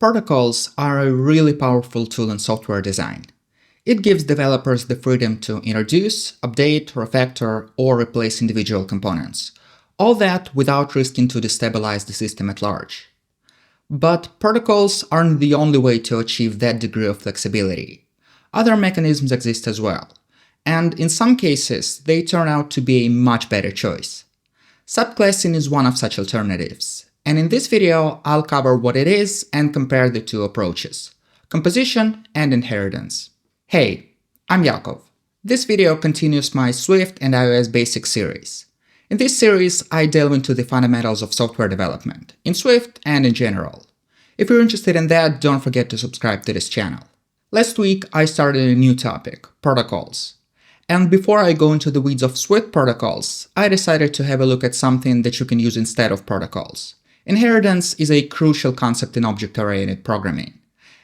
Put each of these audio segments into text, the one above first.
Protocols are a really powerful tool in software design. It gives developers the freedom to introduce, update, refactor, or replace individual components, all that without risking to destabilize the system at large. But protocols aren't the only way to achieve that degree of flexibility. Other mechanisms exist as well, and in some cases, they turn out to be a much better choice. Subclassing is one of such alternatives, and in this video, I'll cover what it is and compare the two approaches: composition and inheritance. Hey, I'm Yakov. This video continues my Swift and iOS Basics series. In this series, I delve into the fundamentals of software development, in Swift and in general. If you're interested in that, don't forget to subscribe to this channel. Last week, I started a new topic, protocols. And before I go into the weeds of Swift protocols, I decided to have a look at something that you can use instead of protocols. Inheritance is a crucial concept in object-oriented programming,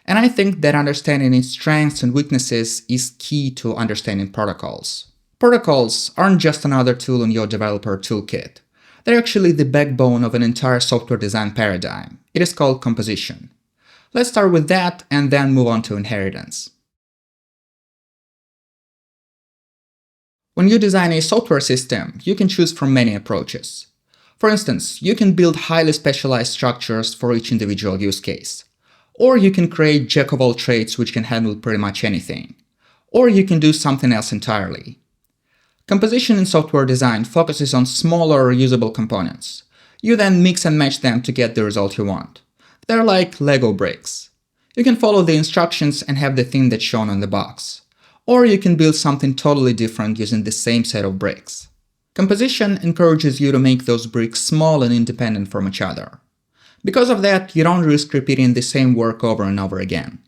and I think that understanding its strengths and weaknesses is key to understanding protocols. Protocols aren't just another tool in your developer toolkit. They're actually the backbone of an entire software design paradigm. It is called composition. Let's start with that and then move on to inheritance. When you design a software system, you can choose from many approaches. For instance, you can build highly specialized structures for each individual use case. Or you can create jack-of-all-trades which can handle pretty much anything. Or you can do something else entirely. Composition in software design focuses on smaller, usable components. You then mix and match them to get the result you want. They're like Lego bricks. You can follow the instructions and have the thing that's shown on the box. Or you can build something totally different using the same set of bricks. Composition encourages you to make those bricks small and independent from each other. Because of that, you don't risk repeating the same work over and over again.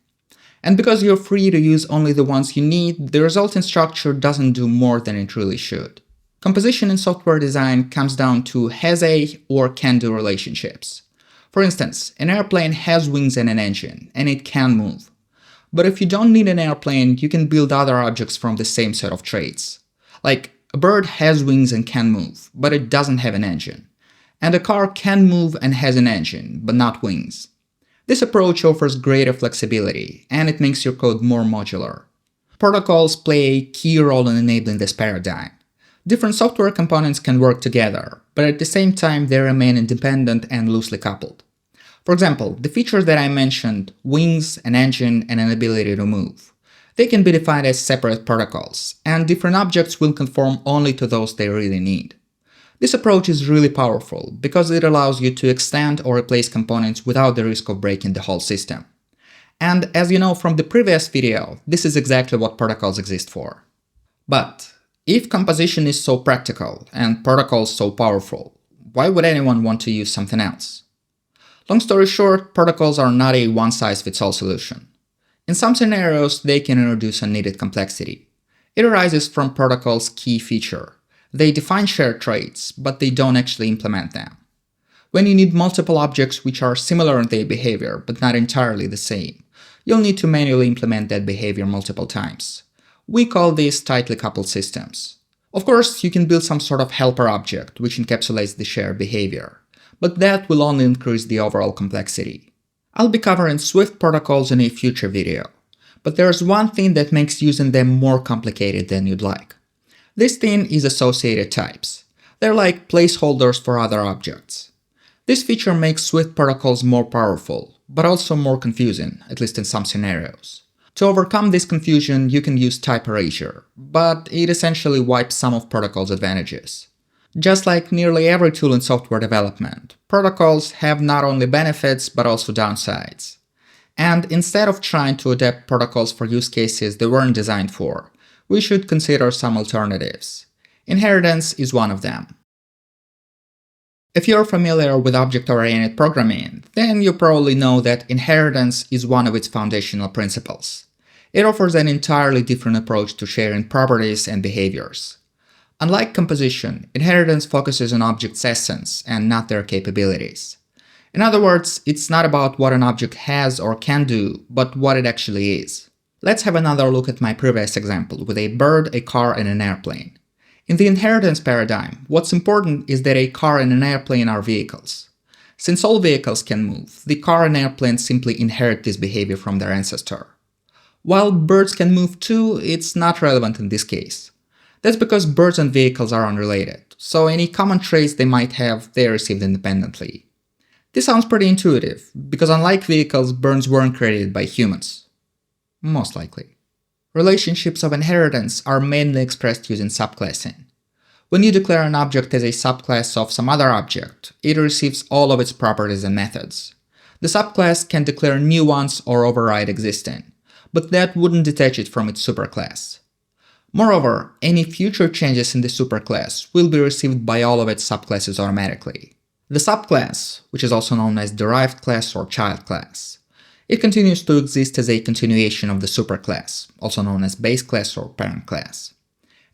And because you're free to use only the ones you need, the resulting structure doesn't do more than it really should. Composition in software design comes down to has-a or can-do relationships. For instance, an airplane has wings and an engine, and it can move. But if you don't need an airplane, you can build other objects from the same set of traits. Like, a bird has wings and can move, but it doesn't have an engine. And a car can move and has an engine, but not wings. This approach offers greater flexibility, and it makes your code more modular. Protocols play a key role in enabling this paradigm. Different software components can work together, but at the same time they remain independent and loosely coupled. For example, the features that I mentioned, wings, an engine, and an ability to move, they can be defined as separate protocols, and different objects will conform only to those they really need. This approach is really powerful because it allows you to extend or replace components without the risk of breaking the whole system. And as you know from the previous video, this is exactly what protocols exist for. But if composition is so practical and protocols so powerful, why would anyone want to use something else? Long story short, protocols are not a one-size-fits-all solution. In some scenarios, they can introduce unneeded complexity. It arises from protocols' key feature. They define shared traits, but they don't actually implement them. When you need multiple objects which are similar in their behavior, but not entirely the same, you'll need to manually implement that behavior multiple times. We call these tightly coupled systems. Of course, you can build some sort of helper object which encapsulates the shared behavior, but that will only increase the overall complexity. I'll be covering Swift protocols in a future video, but there's one thing that makes using them more complicated than you'd like. This thing is associated types. They're like placeholders for other objects. This feature makes Swift protocols more powerful, but also more confusing, at least in some scenarios. To overcome this confusion, you can use type erasure, but it essentially wipes some of protocols' advantages. Just like nearly every tool in software development, protocols have not only benefits but also downsides. And instead of trying to adapt protocols for use cases they weren't designed for, we should consider some alternatives. Inheritance is one of them. If you're familiar with object-oriented programming, then you probably know that inheritance is one of its foundational principles. It offers an entirely different approach to sharing properties and behaviors. Unlike composition, inheritance focuses on objects' essence and not their capabilities. In other words, it's not about what an object has or can do, but what it actually is. Let's have another look at my previous example with a bird, a car, and an airplane. In the inheritance paradigm, what's important is that a car and an airplane are vehicles. Since all vehicles can move, the car and airplane simply inherit this behavior from their ancestor. While birds can move too, it's not relevant in this case. That's because birds and vehicles are unrelated, so any common traits they might have, they are received independently. This sounds pretty intuitive, because unlike vehicles, birds weren't created by humans. Most likely. Relationships of inheritance are mainly expressed using subclassing. When you declare an object as a subclass of some other object, it receives all of its properties and methods. The subclass can declare new ones or override existing, but that wouldn't detach it from its superclass. Moreover, any future changes in the superclass will be received by all of its subclasses automatically. The subclass, which is also known as derived class or child class, it continues to exist as a continuation of the superclass, also known as base class or parent class.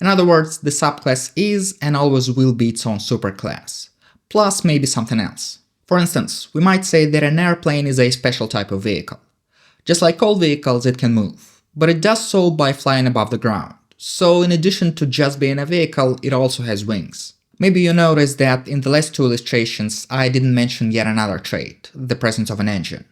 In other words, the subclass is and always will be its own superclass, plus maybe something else. For instance, we might say that an airplane is a special type of vehicle. Just like all vehicles, it can move, but it does so by flying above the ground. So in addition to just being a vehicle, it also has wings. Maybe you noticed that in the last two illustrations I didn't mention yet another trait, the presence of an engine.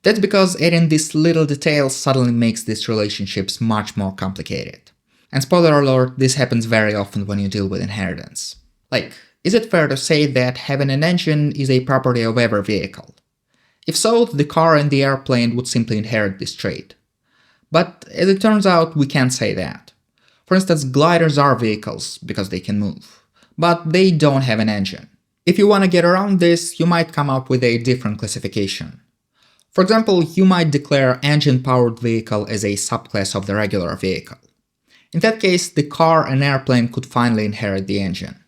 That's because adding these little details suddenly makes these relationships much more complicated. And spoiler alert, this happens very often when you deal with inheritance. Like, is it fair to say that having an engine is a property of every vehicle? If so, the car and the airplane would simply inherit this trait. But as it turns out, we can't say that. For instance, gliders are vehicles because they can move, but they don't have an engine. If you want to get around this, you might come up with a different classification. For example, you might declare engine-powered vehicle as a subclass of the regular vehicle. In that case, the car and airplane could finally inherit the engine.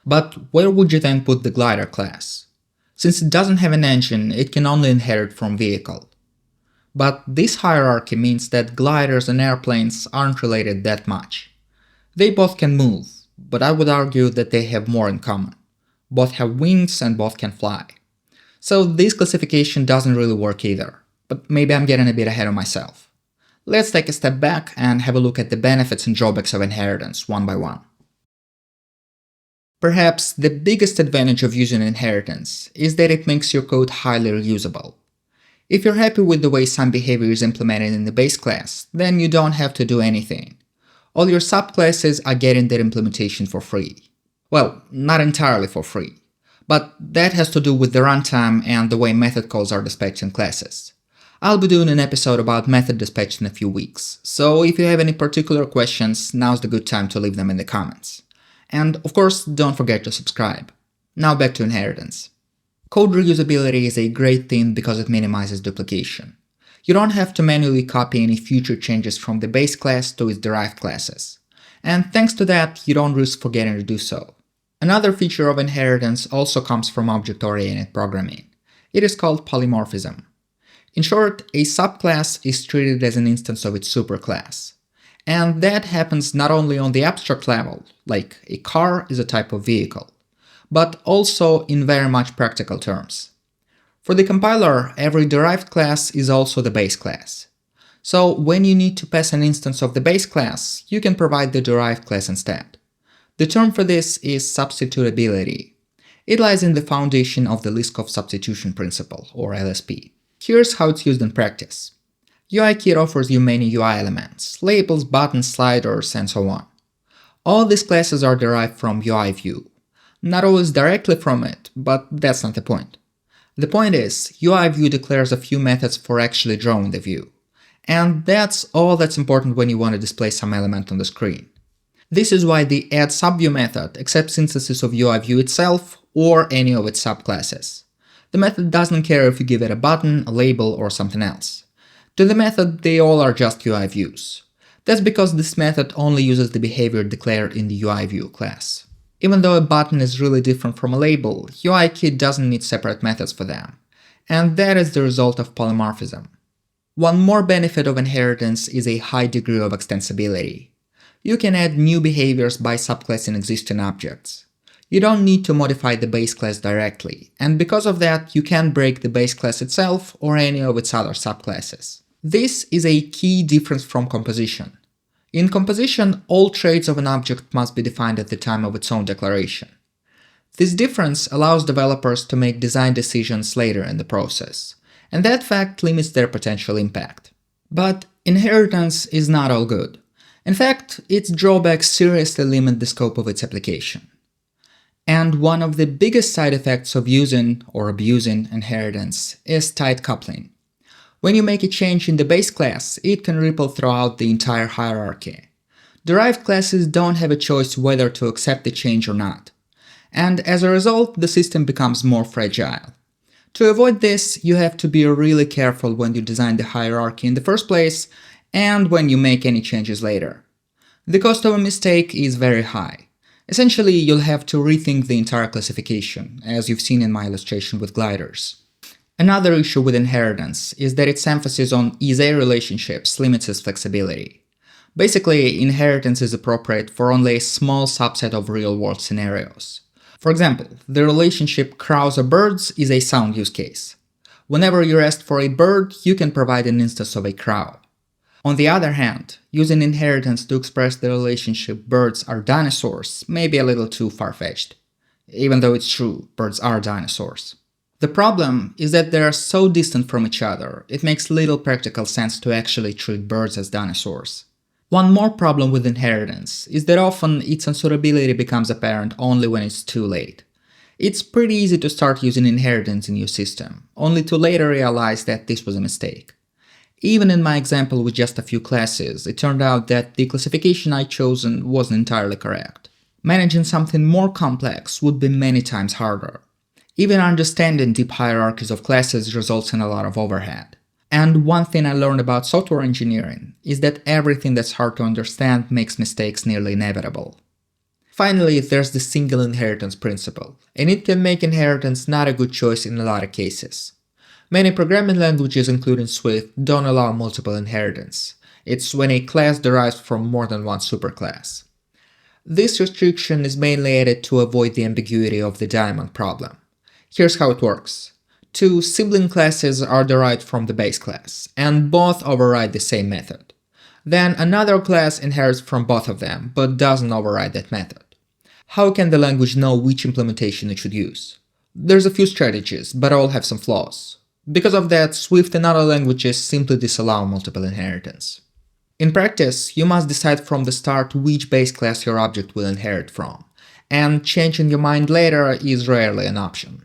But where would you then put the glider class? Since it doesn't have an engine, it can only inherit from vehicle. But this hierarchy means that gliders and airplanes aren't related that much. They both can move, but I would argue that they have more in common. Both have wings and both can fly. So this classification doesn't really work either, but maybe I'm getting a bit ahead of myself. Let's take a step back and have a look at the benefits and drawbacks of inheritance one by one. Perhaps the biggest advantage of using inheritance is that it makes your code highly reusable. If you're happy with the way some behavior is implemented in the base class, then you don't have to do anything. All your subclasses are getting that implementation for free. Well, not entirely for free, but that has to do with the runtime and the way method calls are dispatched in classes. I'll be doing an episode about method dispatch in a few weeks, so if you have any particular questions, now's the good time to leave them in the comments. And of course, don't forget to subscribe. Now back to inheritance. Code reusability is a great thing because it minimizes duplication. You don't have to manually copy any future changes from the base class to its derived classes. And thanks to that, you don't risk forgetting to do so. Another feature of inheritance also comes from object-oriented programming. It is called polymorphism. In short, a subclass is treated as an instance of its superclass. And that happens not only on the abstract level, like a car is a type of vehicle, but also in very much practical terms. For the compiler, every derived class is also the base class. So when you need to pass an instance of the base class, you can provide the derived class instead. The term for this is substitutability. It lies in the foundation of the Liskov substitution principle, or LSP. Here's how it's used in practice. UIKit offers you many UI elements, labels, buttons, sliders, and so on. All these classes are derived from UIView. Not always directly from it, but that's not the point. The point is, UIView declares a few methods for actually drawing the view. And that's all that's important when you want to display some element on the screen. This is why the addSubView method accepts instances of UIView itself or any of its subclasses. The method doesn't care if you give it a button, a label, or something else. To the method, they all are just UIViews. That's because this method only uses the behavior declared in the UIView class. Even though a button is really different from a label, UIKit doesn't need separate methods for them. And that is the result of polymorphism. One more benefit of inheritance is a high degree of extensibility. You can add new behaviors by subclassing existing objects. You don't need to modify the base class directly, and because of that, you can break the base class itself or any of its other subclasses. This is a key difference from composition. In composition, all traits of an object must be defined at the time of its own declaration. This difference allows developers to make design decisions later in the process, and that fact limits their potential impact. But inheritance is not all good. In fact, its drawbacks seriously limit the scope of its application. And one of the biggest side effects of using or abusing inheritance is tight coupling. When you make a change in the base class, it can ripple throughout the entire hierarchy. Derived classes don't have a choice whether to accept the change or not. And as a result, the system becomes more fragile. To avoid this, you have to be really careful when you design the hierarchy in the first place and when you make any changes later. The cost of a mistake is very high. Essentially, you'll have to rethink the entire classification, as you've seen in my illustration with gliders. Another issue with inheritance is that its emphasis on is-a relationships limits its flexibility. Basically, inheritance is appropriate for only a small subset of real-world scenarios. For example, the relationship crows-birds is a sound use case. Whenever you're asked for a bird, you can provide an instance of a crow. On the other hand, using inheritance to express the relationship birds are dinosaurs may be a little too far-fetched. Even though it's true, birds are dinosaurs. The problem is that they are so distant from each other, it makes little practical sense to actually treat birds as dinosaurs. One more problem with inheritance is that often its unsuitability becomes apparent only when it's too late. It's pretty easy to start using inheritance in your system, only to later realize that this was a mistake. Even in my example with just a few classes, it turned out that the classification I'd chosen wasn't entirely correct. Managing something more complex would be many times harder. Even understanding deep hierarchies of classes results in a lot of overhead. And one thing I learned about software engineering is that everything that's hard to understand makes mistakes nearly inevitable. Finally, there's the single inheritance principle, and it can make inheritance not a good choice in a lot of cases. Many programming languages, including Swift, don't allow multiple inheritance. It's when a class derives from more than one superclass. This restriction is mainly added to avoid the ambiguity of the diamond problem. Here's how it works. Two sibling classes are derived from the base class, and both override the same method. Then another class inherits from both of them, but doesn't override that method. How can the language know which implementation it should use? There's a few strategies, but all have some flaws. Because of that, Swift and other languages simply disallow multiple inheritance. In practice, you must decide from the start which base class your object will inherit from, and changing your mind later is rarely an option.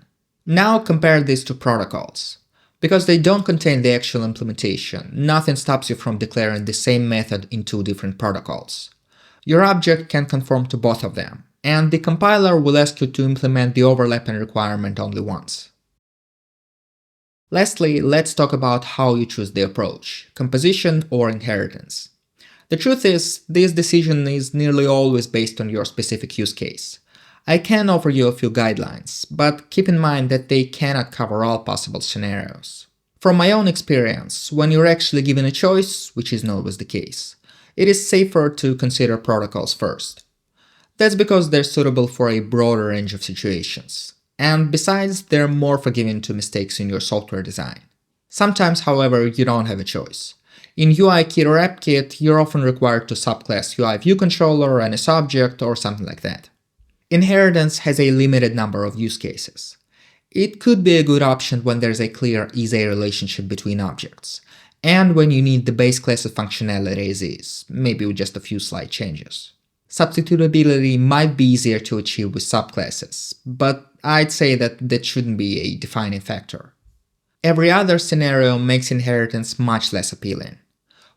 Now compare this to protocols. Because they don't contain the actual implementation, nothing stops you from declaring the same method in two different protocols. Your object can conform to both of them, and the compiler will ask you to implement the overlapping requirement only once. Lastly, let's talk about how you choose the approach, composition or inheritance. The truth is, this decision is nearly always based on your specific use case. I can offer you a few guidelines, but keep in mind that they cannot cover all possible scenarios. From my own experience, when you're actually given a choice, which isn't always the case, it is safer to consider protocols first. That's because they're suitable for a broader range of situations. And besides, they're more forgiving to mistakes in your software design. Sometimes, however, you don't have a choice. In UIKit or AppKit, you're often required to subclass UIViewController and its object or something like that. Inheritance has a limited number of use cases. It could be a good option when there's a clear is-a relationship between objects, and when you need the base class's functionality as is, maybe with just a few slight changes. Substitutability might be easier to achieve with subclasses, but I'd say that shouldn't be a defining factor. Every other scenario makes inheritance much less appealing.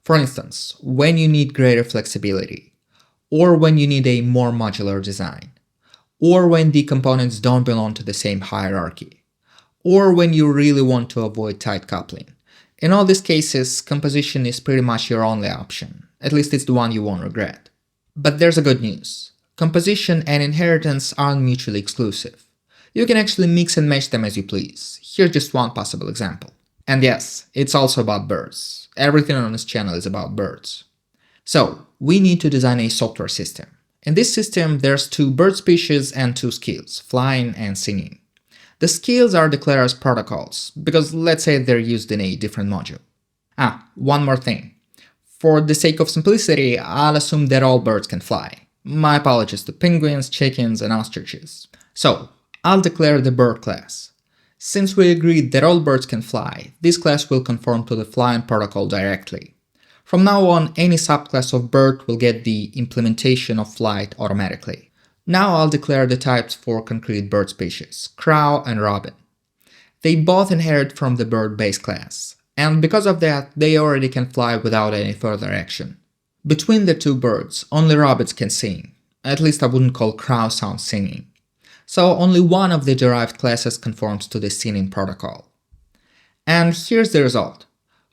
For instance, when you need greater flexibility, or when you need a more modular design, or when the components don't belong to the same hierarchy, or when you really want to avoid tight coupling. In all these cases, composition is pretty much your only option, at least it's the one you won't regret. But there's a good news. Composition and inheritance aren't mutually exclusive. You can actually mix and match them as you please. Here's just one possible example. And yes, it's also about birds. Everything on this channel is about birds. So, we need to design a software system. In this system, there's two bird species and two skills, flying and singing. The skills are declared as protocols, because let's say they're used in a different module. One more thing. For the sake of simplicity, I'll assume that all birds can fly. My apologies to penguins, chickens, and ostriches. So, I'll declare the bird class. Since we agreed that all birds can fly, this class will conform to the flying protocol directly. From now on, any subclass of bird will get the implementation of flight automatically. Now I'll declare the types for concrete bird species, crow and robin. They both inherit from the bird base class, and because of that, they already can fly without any further action. Between the two birds, only robins can sing. At least I wouldn't call crow sound singing. So only one of the derived classes conforms to the singing protocol. And here's the result.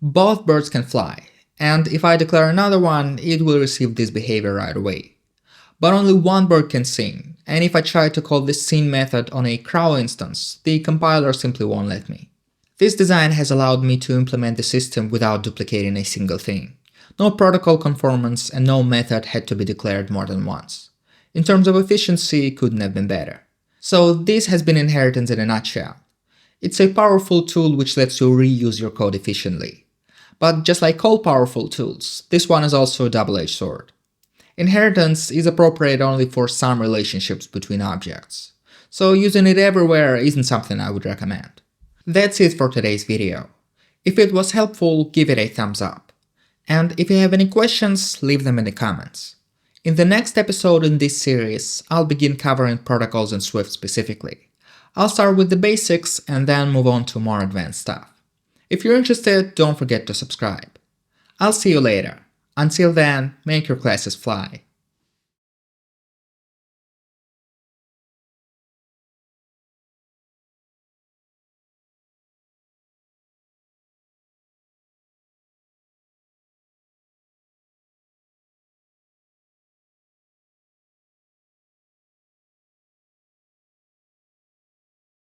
Both birds can fly, and if I declare another one, it will receive this behavior right away. But only one bird can sing, and if I try to call this sing method on a crow instance, the compiler simply won't let me. This design has allowed me to implement the system without duplicating a single thing. No protocol conformance and no method had to be declared more than once. In terms of efficiency, it couldn't have been better. So this has been Inheritance in a nutshell. It's a powerful tool which lets you reuse your code efficiently. But just like all powerful tools, this one is also a double-edged sword. Inheritance is appropriate only for some relationships between objects, so using it everywhere isn't something I would recommend. That's it for today's video. If it was helpful, give it a thumbs up. And if you have any questions, leave them in the comments. In the next episode in this series, I'll begin covering protocols in Swift specifically. I'll start with the basics and then move on to more advanced stuff. If you're interested, don't forget to subscribe. I'll see you later. Until then, make your classes fly.